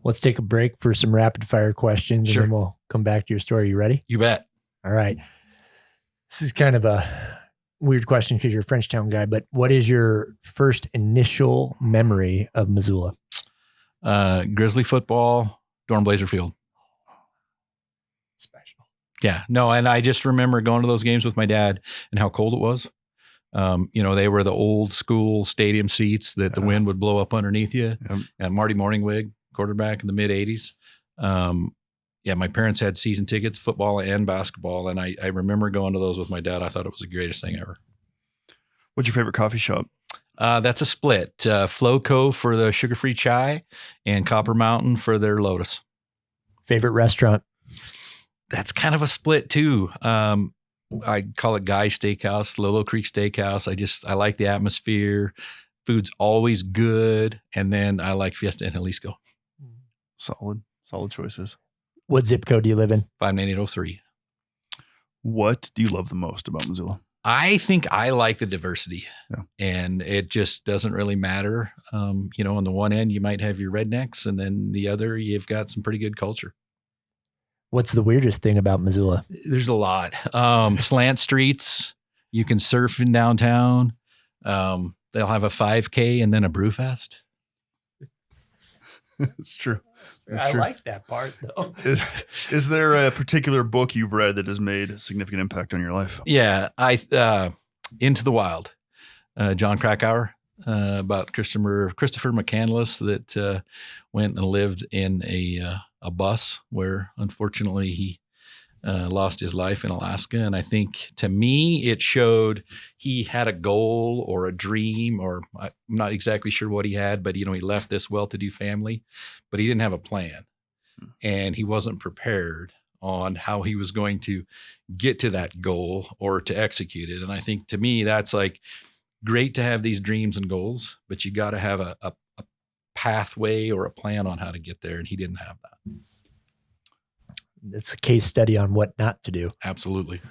Let's take a break for some rapid fire questions, Sure. and then we'll come back to your story. You ready? You bet. All right. This is kind of a weird question because you're a Frenchtown guy, but what is your first initial memory of Missoula? Grizzly football, Dorn Blazer Field. Special. Yeah, no, and I just remember going to those games with my dad and how cold it was. They were the old school stadium seats that the wind would blow up underneath you. Yep. And Marty Morningwig, quarterback in the mid 80s. My parents had season tickets, football and basketball. And I remember going to those with my dad. I thought it was the greatest thing ever. What's your favorite coffee shop? That's a split. Flow Cove for the sugar-free chai and Copper Mountain for their Lotus. Favorite restaurant? That's kind of a split too. I call it Guy Steakhouse, Lolo Creek Steakhouse. I like the atmosphere. Food's always good. And then I like Fiesta and Jalisco. Solid choices. What zip code do you live in? 59803. What do you love the most about Missoula? I think I like the diversity, Yeah. and it just doesn't really matter. On the one end, you might have your rednecks, and then the other, you've got some pretty good culture. What's the weirdest thing about Missoula? There's a lot. Slant streets. You can surf in downtown. They'll have a 5K and then a Brewfest. It's true. I like that part, though. Is there a particular book you've read that has made a significant impact on your life? Yeah, Into the Wild, John Krakauer, about Christopher McCandless that went and lived in a bus where unfortunately he lost his life in Alaska. And I think to me, it showed he had a goal or a dream, or I'm not exactly sure what he had, but he left this well-to-do family, but he didn't have a plan and he wasn't prepared on how he was going to get to that goal or to execute it. And I think to me, that's like great to have these dreams and goals, but you got to have a pathway or a plan on how to get there. And he didn't have that. It's a case study on what not to do. Absolutely.